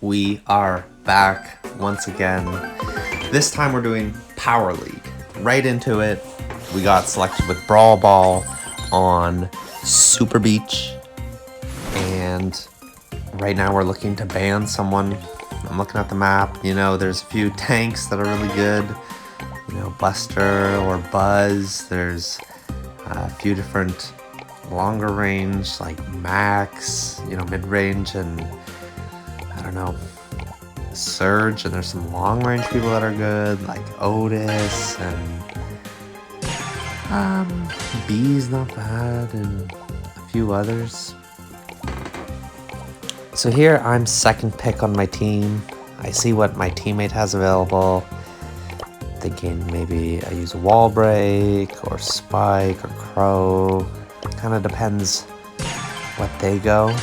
We are back once again. This time we're doing Power League. Right into it. We got selected with Brawl Ball on Super Beach. And right now we're looking to ban someone. I'm looking at the map. You know, there's a few tanks that are really good. You know, Buster or Buzz. There's a few different longer range like Max, you know, mid-range, and I don't know, Surge, and there's some long range people that are good, like Otis, and B's not bad, and a few others. So here I'm second pick on my team. I see what my teammate has available. Thinking maybe I use Wall Break or Spike or Crow. Kind of depends what they go.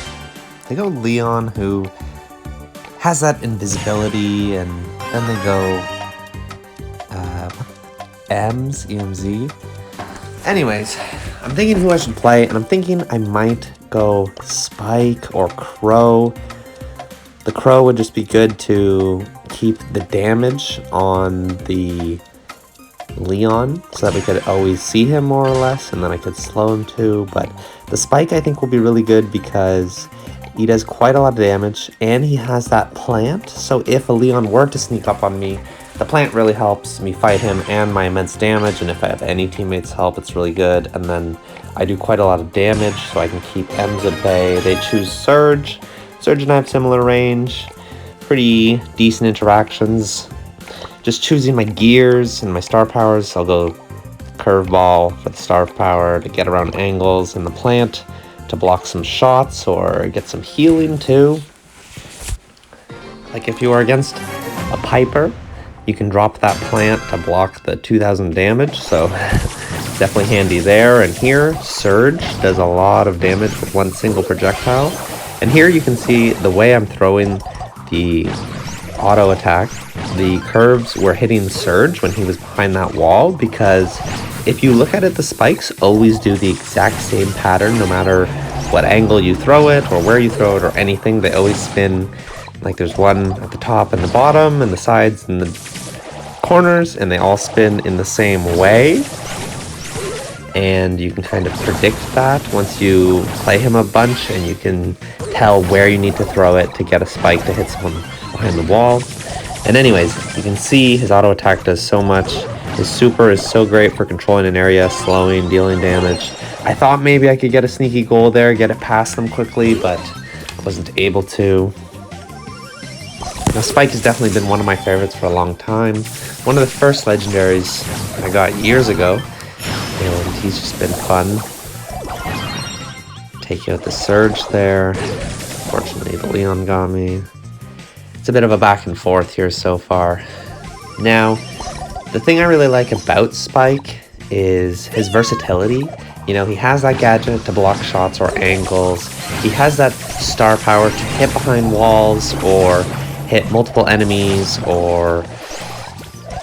They go Leon, who has that invisibility, and then they go EMZ. Anyways, I'm thinking who I should play, and I'm thinking I might go Spike or Crow. The Crow would just be good to keep the damage on the Leon so that we could always see him more or less, and then I could slow him too. But the Spike I think will be really good because he does quite a lot of damage, and he has that plant, so if a Leon were to sneak up on me, the plant really helps me fight him and my immense damage, and if I have any teammates help, it's really good. And then I do quite a lot of damage, so I can keep Ems at bay. They choose Surge. Surge and I have similar range, pretty decent interactions. Just choosing my gears and my star powers, I'll go Curveball for the star power to get around angles, and the plant to block some shots or get some healing too. Like if you are against a Piper, you can drop that plant to block the 2000 damage, so definitely handy there. And here, Surge does a lot of damage with one single projectile. And here you can see the way I'm throwing the auto attack. The curves were hitting Surge when he was behind that wall, because if you look at it, the spikes always do the exact same pattern no matter what angle you throw it or where you throw it or anything. They always spin, like there's one at the top and the bottom and the sides and the corners, and they all spin in the same way. And you can kind of predict that once you play him a bunch, and you can tell where you need to throw it to get a spike to hit someone behind the wall. And anyways, you can see his auto attack does so much. His super is so great for controlling an area, slowing, dealing damage. I thought maybe I could get a sneaky goal there, get it past them quickly, but wasn't able to. Now, Spike has definitely been one of my favorites for a long time. One of the first legendaries I got years ago, and he's just been fun. Taking out the Surge there. Fortunately, the Leon got me. It's a bit of a back and forth here so far. Now, the thing I really like about Spike is his versatility. You know, he has that gadget to block shots or angles. He has that star power to hit behind walls or hit multiple enemies or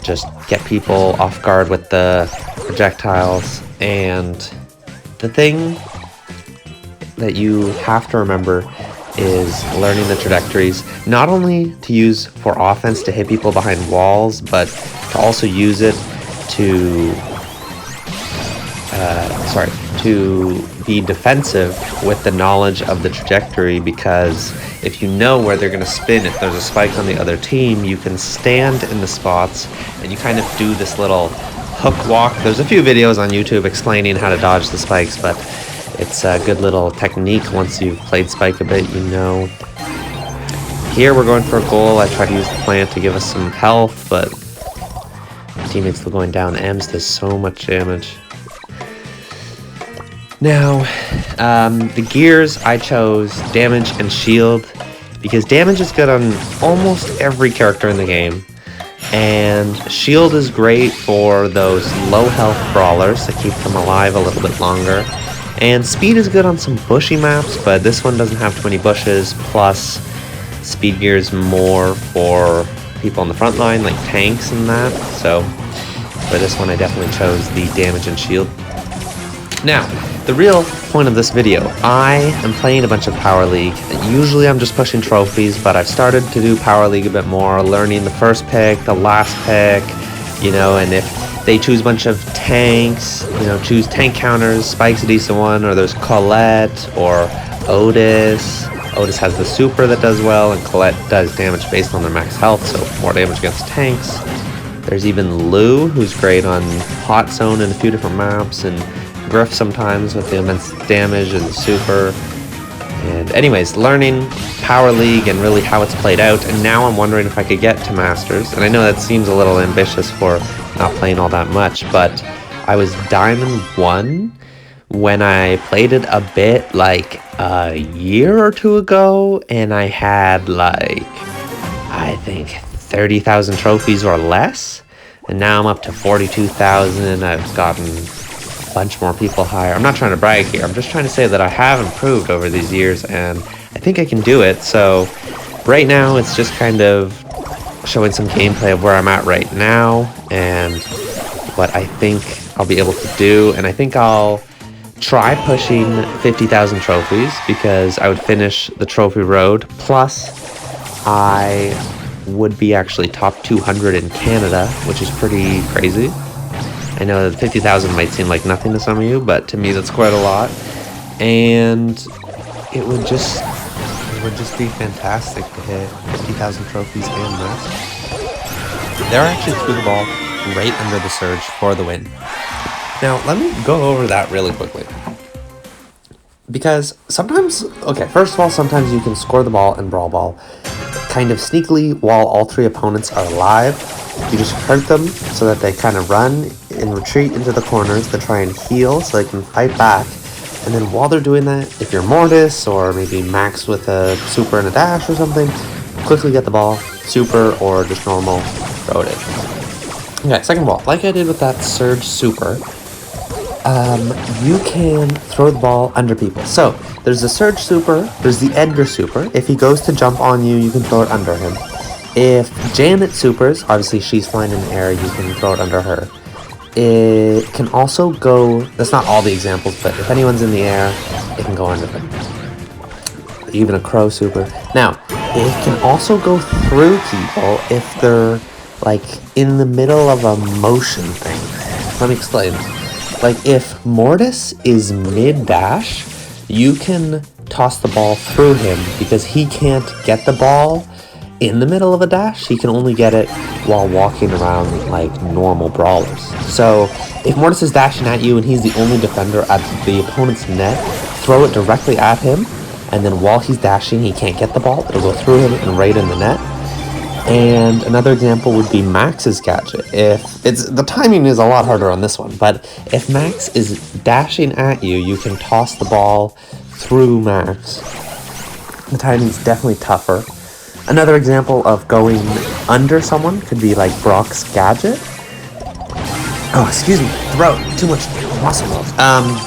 just get people off guard with the projectiles. And the thing that you have to remember is learning the trajectories, not only to use for offense to hit people behind walls, but to also use it to be defensive with the knowledge of the trajectory, because if you know where they're going to spin, if there's a spike on the other team, you can stand in the spots and you kind of do this little hook walk. There's a few videos on YouTube explaining how to dodge the spikes, but it's a good little technique once you've played Spike a bit, you know. Here we're going for a goal. I try to use the plant to give us some health, but my teammate's still going down. Ems does so much damage. Now, the gears, I chose damage and shield, because damage is good on almost every character in the game. And shield is great for those low health brawlers to keep them alive a little bit longer. And speed is good on some bushy maps, but this one doesn't have too many bushes, plus speed gear is more for people on the front line, like tanks and that. So for this one I definitely chose the damage and shield. Now, the real point of this video, I am playing a bunch of Power League. Usually I'm just pushing trophies, but I've started to do Power League a bit more, learning the first pick, the last pick, you know, and if they choose a bunch of tanks, you know, choose tank counters, Spike's a decent one, or there's Colette or Otis. Otis has the super that does well, and Colette does damage based on their max health, so more damage against tanks. There's even Lou, who's great on Hot Zone and a few different maps, and Griff sometimes with the immense damage and super. And anyways, learning Power League and really how it's played out, and now I'm wondering if I could get to Masters. And I know that seems a little ambitious for not playing all that much, but I was Diamond 1 when I played it a bit like a year or two ago, and I had like, I think 30,000 trophies or less, and now I'm up to 42,000. I've gotten a bunch more people higher. I'm not trying to brag here, I'm just trying to say that I have improved over these years, and I think I can do it. So right now it's just kind of showing some gameplay of where I'm at right now and what I think I'll be able to do, and I think I'll try pushing 50,000 trophies because I would finish the trophy road, plus I would be actually top 200 in Canada, which is pretty crazy. I know that 50,000 might seem like nothing to some of you, but to me that's quite a lot, and it would just be fantastic to hit 50,000 trophies and Masters. They're actually threw the ball right under the surge for the win. Now, let me go over that really quickly. Because sometimes, okay, first of all, sometimes you can score the ball in Brawl Ball kind of sneakily while all three opponents are alive. You just hurt them so that they kind of run and retreat into the corners to try and heal so they can fight back. And then while they're doing that, if you're Mortis or maybe Max with a super and a dash or something, quickly get the ball, super or just normal, throw it in. Okay, second ball, like I did with that Surge super, you can throw the ball under people. So there's the Surge super, there's the Edgar super. If he goes to jump on you, you can throw it under him. If Janet supers, obviously she's flying in the air, you can throw it under her. It can also go, that's not all the examples, but if anyone's in the air, it can go under them. Even a Crow super. Now, it can also go through people if they're like in the middle of a motion thing. Let me explain. Like if Mortis is mid-dash, you can toss the ball through him because he can't get the ball in the middle of a dash. He can only get it while walking around like normal brawlers. So if Mortis is dashing at you and he's the only defender at the opponent's net, throw it directly at him, and then while he's dashing he can't get the ball, it'll go through him and right in the net. And another example would be Max's gadget. If it's, the timing is a lot harder on this one, but if Max is dashing at you, you can toss the ball through Max. The timing is definitely tougher. Another example of going under someone could be like Brock's gadget. Oh, excuse me, throat, too much muscle milk.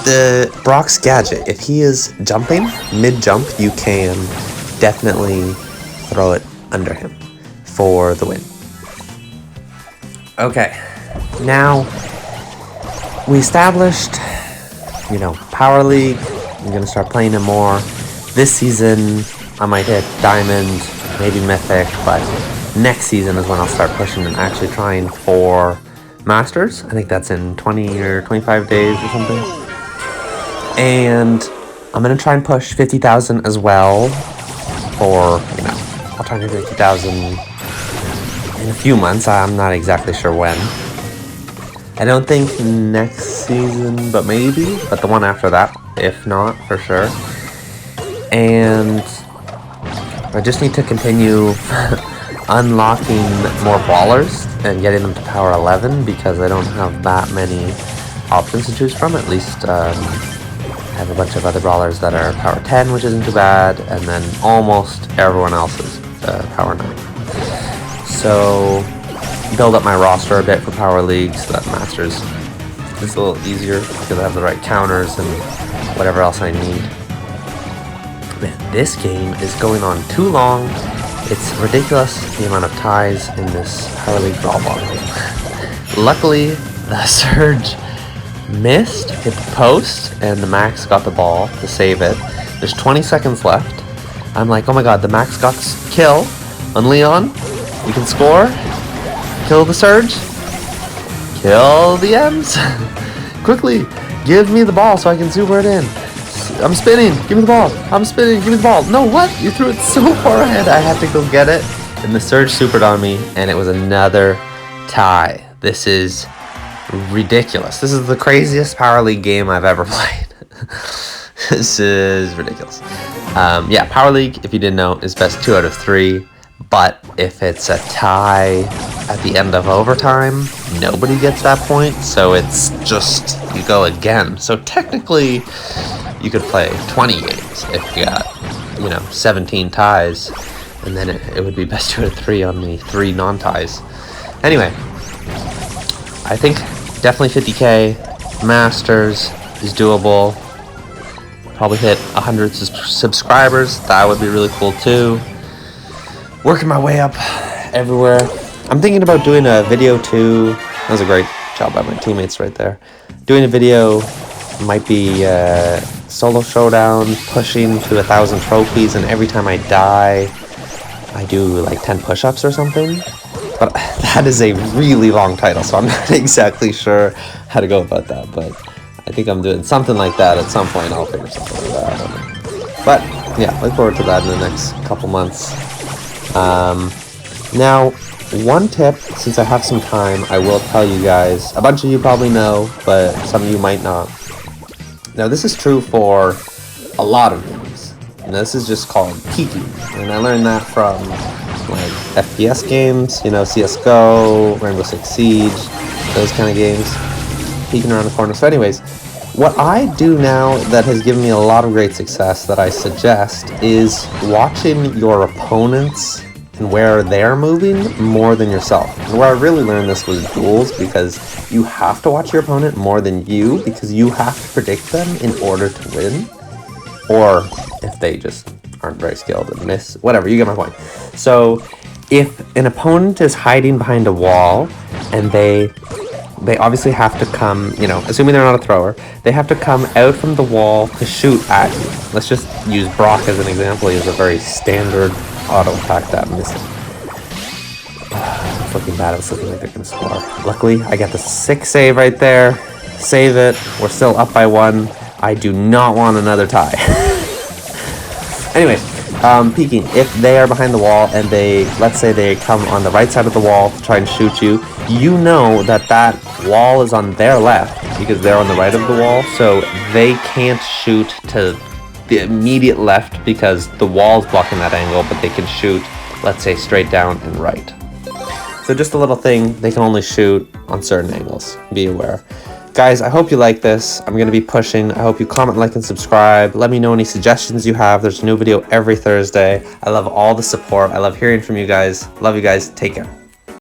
The Brock's gadget, if he is jumping, mid-jump, you can definitely throw it under him for the win. Okay, now we established, you know, Power League. I'm gonna start playing it more. This season, I might hit Diamond, maybe Mythic, but next season is when I'll start pushing and actually trying for Masters. I think that's in 20 or 25 days or something. And I'm gonna try and push 50,000 as well for, you know, I'll try to do 50,000 in a few months. I'm not exactly sure when. I don't think next season, but maybe, but the one after that, if not, for sure. And I just need to continue unlocking more brawlers and getting them to power 11 because I don't have that many options to choose from. At least I have a bunch of other brawlers that are power 10, which isn't too bad, and then almost everyone else is power 9. So build up my roster a bit for Power League so that Masters is a little easier because I have the right counters and whatever else I need. Man, this game is going on too long. It's ridiculous the amount of ties in this Power League Brawl Ball game. Luckily, the Surge Missed, hit the post, and the Max got the ball to save it. There's 20 seconds left. I'm like, oh my god, the Max got the kill on Leon. We can score. Kill the Surge. Kill the Ems. Quickly, give me the ball so I can super it in. I'm spinning. Give me the ball. I'm spinning. Give me the ball. No, what? You threw it so far ahead. I had to go get it. And the Surge supered on me, and it was another tie. This is ridiculous. This is the craziest Power League game I've ever played. This is ridiculous. Yeah, Power League, if you didn't know, is best 2 out of 3. But if it's a tie at the end of overtime, nobody gets that point. So it's just, you go again. So technically, you could play 20 games if you got, 17 ties. And then it would be best 2 out of 3 on the 3 non-ties. Anyway, I think definitely 50k Masters is doable. Probably hit 100 subscribers. That would be really cool too. Working my way up everywhere. I'm thinking about doing a video too. That was a great job by my teammates right there. Doing a video might be solo showdown, pushing to 1,000 trophies, and every time I die, I do like 10 push-ups or something. But that is a really long title, so I'm not exactly sure how to go about that. But I think I'm doing something like that at some point. I'll figure something like that. But yeah, look forward to that in the next couple months. Now, one tip, since I have some time, I will tell you guys. A bunch of you probably know, but some of you might not. Now, this is true for a lot of games. And this is just called peeking. And I learned that from like FPS games, CSGO, Rainbow Six Siege, those kind of games. Peeking around the corner. So anyways, what I do now that has given me a lot of great success that I suggest is watching your opponents and where they're moving more than yourself. And where I really learned this was duels, because you have to watch your opponent more than you, because you have to predict them in order to win. Or if they just aren't very skilled and miss, whatever, you get my point. So if an opponent is hiding behind a wall and they obviously have to come, assuming they're not a thrower, they have to come out from the wall to shoot at you. Let's just use Brock as an example. He has a very standard auto attack that missing. It's looking bad. It's looking like they're going to score. Luckily, I got the 6 save right there. Save it. We're still up by 1. I do not want another tie. Anyway, peeking. If they are behind the wall and let's say they come on the right side of the wall to try and shoot you, you know that wall is on their left because they're on the right of the wall, so they can't shoot to the immediate left because the wall is blocking that angle, but they can shoot, let's say, straight down and right. So just a little thing, they can only shoot on certain angles. Be aware. Guys, I hope you like this. I'm going to be pushing. I hope you comment, like, and subscribe. Let me know any suggestions you have. There's a new video every Thursday. I love all the support. I love hearing from you guys. Love you guys. Take care.